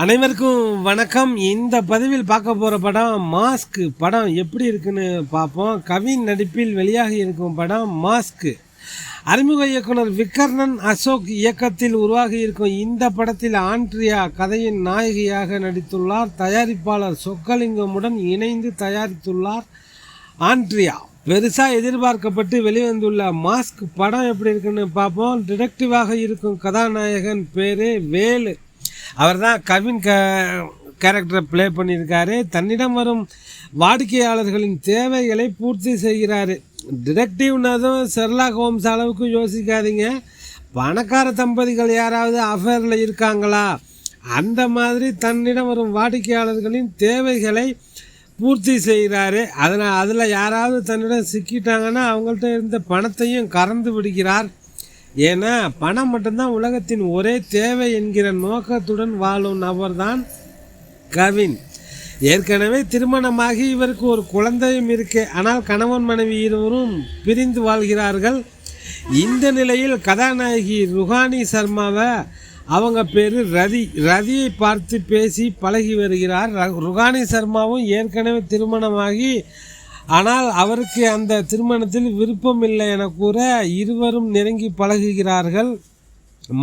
அனைவருக்கும் வணக்கம். இந்த பதிவில் பார்க்க போகிற படம் மாஸ்க். படம் எப்படி இருக்குன்னு பார்ப்போம். கவின் நடிப்பில் வெளியாகி இருக்கும் படம் மாஸ்க். அறிமுக இயக்குனர் விக்கர்ணன் அசோக் இயக்கத்தில் உருவாகி இருக்கும் இந்த படத்தில் ஆண்ட்ரியா கதையின் நாயகியாக நடித்துள்ளார். தயாரிப்பாளர் சொக்கலிங்கமுடன் இணைந்து தயாரித்துள்ளார் ஆண்ட்ரியா. பெருசாக எதிர்பார்க்கப்பட்டு வெளிவந்துள்ள மாஸ்க் படம் எப்படி இருக்குன்னு பார்ப்போம். டிடெக்டிவாக இருக்கும் கதாநாயகன் பேர் வேலு. அவர் தான் கவின் கேரக்டரை ப்ளே பண்ணியிருக்காரு. தன்னிடம் வரும் வாடிக்கையாளர்களின் தேவைகளை பூர்த்தி செய்கிறாரு. டிடெக்டிவ்னதும் ஷெர்லாக் ஹோம்ஸ் அளவுக்கு யோசிக்காதீங்க. பணக்கார தம்பதிகள் யாராவது அஃபேரில் இருக்காங்களா, அந்த மாதிரி தன்னிடம் வரும் வாடிக்கையாளர்களின் தேவைகளை பூர்த்தி செய்கிறாரு. அதில் யாராவது தன்னிடம் சிக்கிட்டாங்கன்னா அவங்கள்ட்ட இருந்த பணத்தையும் கறந்து விடுகிறார். ஏன்னா பணம் மட்டும்தான் உலகத்தின் ஒரே தேவை என்கிற நோக்கத்துடன் வாழும் நபர்தான் கவின். ஏற்கனவே திருமணமாகி இவருக்கு ஒரு குழந்தையும் இருக்கு. ஆனால் கணவன் மனைவி இருவரும் பிரிந்து வாழ்கிறார்கள். இந்த நிலையில் கதாநாயகி ருஹானி சர்மாவை, அவங்க பேர் ரதியை பார்த்து பேசி பழகி வருகிறார். ருஹானி சர்மாவும் ஏற்கனவே திருமணமாகி, ஆனால் அவருக்கு அந்த திருமணத்தில் விருப்பம் இல்லை என கூற இருவரும் நெருங்கி பழகுகிறார்கள்.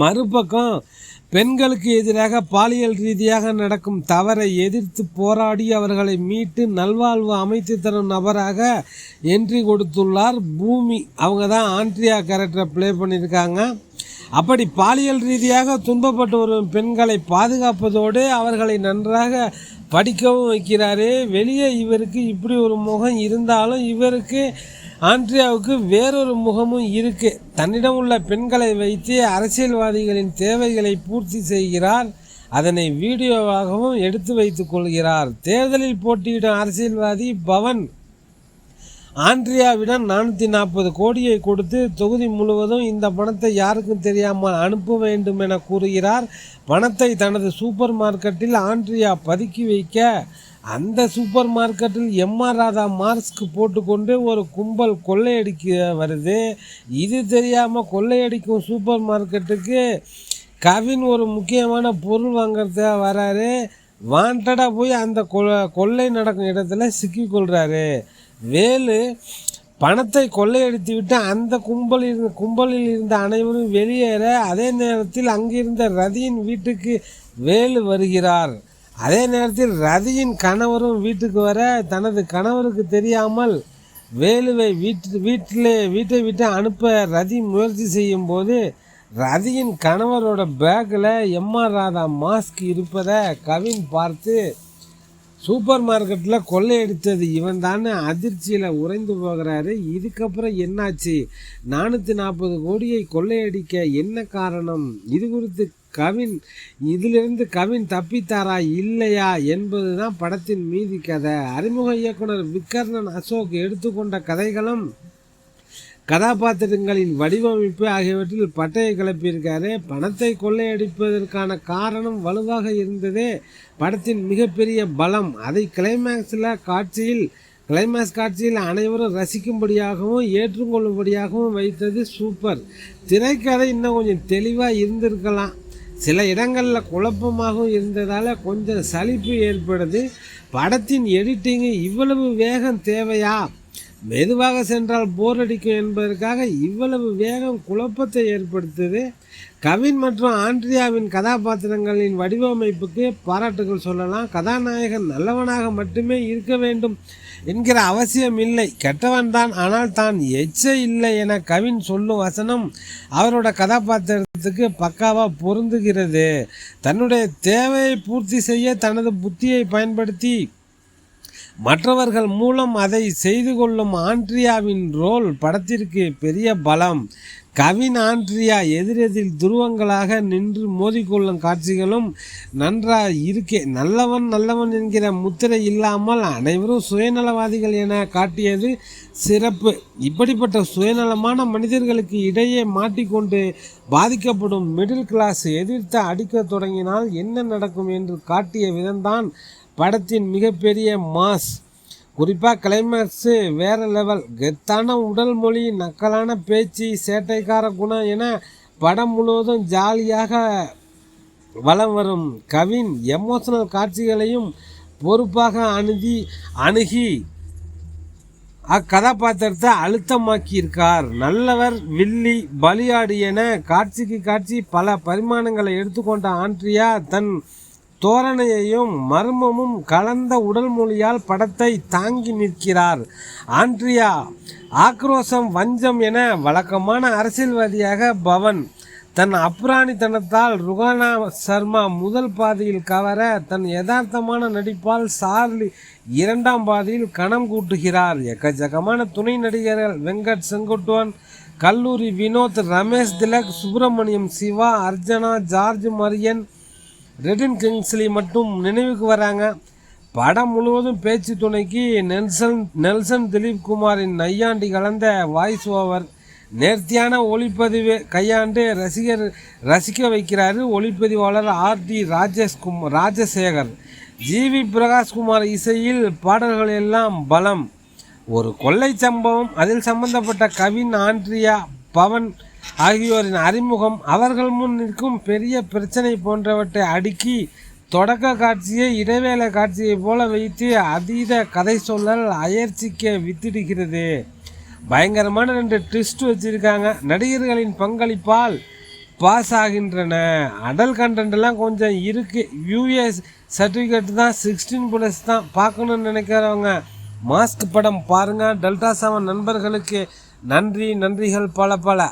மறுபக்கம் பெண்களுக்கு எதிராக பாலியல் ரீதியாக நடக்கும் தவறை எதிர்த்து போராடி அவர்களை மீட்டு நல்வாழ்வு அமைத்து தரும் நபராக என்ட்ரி கொடுத்துள்ளார் பூமி. அவங்க தான் ஆண்ட்ரியா கேரக்டரை ப்ளே பண்ணியிருக்காங்க. அப்படி பாலியல் ரீதியாக துன்பப்பட்டு வரும் பெண்களை பாதுகாப்பதோடு அவர்களை நன்றாக படிக்கவும் வைக்கிறாரு. வெளியே இவருக்கு இப்படி ஒரு முகம் இருந்தாலும் இவருக்கு ஆண்ட்ரியாவுக்கு வேறொரு முகமும் இருக்குது. தன்னிடம் உள்ள பெண்களை வைத்து அரசியல்வாதிகளின் தேவைகளை பூர்த்தி செய்கிறார். அதனை வீடியோவாகவும் எடுத்து வைத்து கொள்கிறார். தேர்தலில் போட்டியிடும் அரசியல்வாதி பவன் ஆண்ட்ரியாவிடம் 440 கோடியை கொடுத்து தொகுதி முழுவதும் இந்த பணத்தை யாருக்கும் தெரியாமல் அனுப்ப வேண்டும் என கூறுகிறார். பணத்தை தனது சூப்பர் மார்க்கெட்டில் ஆண்ட்ரியா பதுக்கி வைக்க அந்த சூப்பர் மார்க்கெட்டில் எம்ஆர் ராதா மாஸ்க் போட்டுக்கொண்டு ஒரு கும்பல் கொள்ளையடிக்க வருது. இது தெரியாமல் கொள்ளையடிக்கும் சூப்பர் மார்க்கெட்டுக்கு கவின் ஒரு முக்கியமான பொருள் வாங்கிறத வராரு. வாண்டடாக போய் அந்த கொள்ளை நடக்கும் இடத்துல சிக்கிக்கொள்கிறாரு. வேலு பணத்தை கொள்ளையடித்து விட்டு அந்த கும்பலில் இருந்த அனைவரும் வெளியேற, அதே நேரத்தில் அங்கிருந்த ரதியின் வீட்டுக்கு வேலு வருகிறார். அதே நேரத்தில் ரதியின் கணவரும் வீட்டுக்கு வர, தனது கணவருக்கு தெரியாமல் வேலுவை வீட்டை விட்டு அனுப்ப ரதி முயற்சி செய்யும் போது ரதியின் கணவரோட பேக்கில் எம்ஆர் ராதா மாஸ்க் இருப்பதை கவின் பார்த்து சூப்பர் மார்க்கெட்டில் கொள்ளையடித்தது இவன் தான் அதிர்ச்சியில் உறைந்து போகிறாரு. இதுக்கப்புறம் என்னாச்சு, 440 கோடியை கொள்ளையடிக்க என்ன காரணம், இது குறித்து இதிலிருந்து கவின் தப்பித்தாரா இல்லையா என்பது தான் படத்தின் மீதி கதை. அறிமுக இயக்குனர் விக்கர்ணன் அசோக் எடுத்துக்கொண்ட கதைகளும் கதாபாத்திரங்களின் வடிவமைப்பு ஆகியவற்றில் பட்டையை கிளப்பியிருக்காரு. பணத்தை கொள்ளையடிப்பதற்கான காரணம் வலுவாக இருந்ததே படத்தின் மிகப்பெரிய பலம். அதை கிளைமேக்ஸ் காட்சியில் அனைவரும் ரசிக்கும்படியாகவும் ஏற்றுக்கொள்ளும்படியாகவும் வைத்தது சூப்பர். திரைக்கதை இன்னும் கொஞ்சம் தெளிவாக இருந்திருக்கலாம். சில இடங்களில் குழப்பமாகவும் இருந்ததால் கொஞ்சம் சலிப்பு ஏற்படுது. படத்தின் எடிட்டிங்கு இவ்வளவு வேகம் தேவையா, மெதுவாக சென்றால் போர் அடிக்கும் என்பதற்காக இவ்வளவு வேகம் குழப்பத்தை ஏற்படுத்துது. கவின் மற்றும் ஆண்ட்ரியாவின் கதாபாத்திரங்களின் வடிவமைப்புக்கு பாராட்டுகள் சொல்லலாம். கதாநாயகன் நல்லவனாக மட்டுமே இருக்க வேண்டும் என்கிற அவசியம் இல்லை, கெட்டவன் தான், ஆனால் தான் எச்ச இல்லை என கவின் சொல்லும் வசனம் அவரோட கதாபாத்திரத்துக்கு பக்காவாக பொருந்துகிறது. தன்னுடைய தேவையை பூர்த்தி செய்ய தனது புத்தியை பயன்படுத்தி மற்றவர்கள் மூலம் அதை செய்து கொள்ளும் ஆண்ட்ரியாவின் ரோல் படத்திற்கு பெரிய பலம். கவின் ஆண்ட்ரியா எதிரெதில் துருவங்களாக நின்று மோதிக்கொள்ளும் காட்சிகளும் நன்றாக இருக்கே. நல்லவன் என்கிற முத்திரை இல்லாமல் அனைவரும் சுயநலவாதிகள் என காட்டியது சிறப்பு. இப்படிப்பட்ட சுயநலமான மனிதர்களுக்கு இடையே மாட்டிக்கொண்டு பாதிக்கப்படும் மிடில் கிளாஸ் எதிர்த்து அடிக்க தொடங்கினால் என்ன நடக்கும் என்று காட்டிய விதம்தான் படத்தின் மிகப்பெரிய மாஸ். குறிப்பாக கிளைமேக்ஸு வேறு லெவல். கெத்தான உடல் மொழி, நக்கலான பேச்சு, சேட்டைக்கார குணம் என படம் முழுவதும் ஜாலியாக வலம் வரும் கவின் எமோஷனல் காட்சிகளையும் பொறுப்பாக அணுகி அக்கதாபாத்திரத்தை அழுத்தமாக்கியிருக்கார். நல்லவர், வில்லி, பலியாடு என காட்சிக்கு காட்சி பல பரிமாணங்களை எடுத்துக்கொண்ட ஆண்ட்ரியா தன் தோரணையையும் மர்மமும் கலந்த உடல் மொழியால் படத்தை தாங்கி நிற்கிறார். ஆண்ட்ரியா ஆக்ரோஷம், வஞ்சம் என வழக்கமான அரசியல்வாதியாக பவன் தன் அப்ராணித்தனத்தால் ருகானா சர்மா முதல் பாதியில் கவர, தன் யதார்த்தமான நடிப்பால் சார்லி இரண்டாம் பாதியில் கணம் கூட்டுகிறார். எக்கச்சக்கமான துணை நடிகர்கள் வெங்கட் செங்குட்டுவன், கல்லூரி வினோத், ரமேஷ் திலக், சுப்பிரமணியம் சிவா, அர்ச்சனா, ஜார்ஜ் மரியன், ரெடின் கிங்ஸ்லி மட்டும் நினைவுக்கு வராங்க. படம் முழுவதும் பேச்சு துணைக்கு நெல்சன் திலீப் குமாரின் நையாண்டி கலந்த வாய்ஸ் ஓவர், நேர்த்தியான ஒளிப்பதிவு கையாண்டு ரசிக்க வைக்கிறாரு ஒளிப்பதிவாளர் ஆர்டி ராஜசேகர். ஜிவி பிரகாஷ்குமார் இசையில் பாடல்கள் எல்லாம் பலம். ஒரு கொள்ளை சம்பவம், அதில் சம்பந்தப்பட்ட கவின், ஆண்ட்ரியா, பவன் ஆகியோரின் அறிமுகம், அவர்கள் முன் நிற்கும் பெரிய பிரச்சனை போன்றவற்றை அடுக்கி தொடக்க காட்சியை இடைவேளை காட்சியை போல வைத்து அதீத கதை சொல்லல் அயற்சிக்க வித்திடுகிறது. பயங்கரமான 2 ட்விஸ்ட் வச்சுருக்காங்க. நடிகர்களின் பங்களிப்பால் பாஸ் ஆகின்றன. அடல் கண்டென்ட்லாம் கொஞ்சம் இருக்குது. யூஎஸ் சர்டிஃபிகேட் தான், 16+ தான். பார்க்கணுன்னு நினைக்கிறவங்க மாஸ்க் படம் பாருங்கள். டெல்டா 7 நண்பர்களுக்கு நன்றிகள் பல.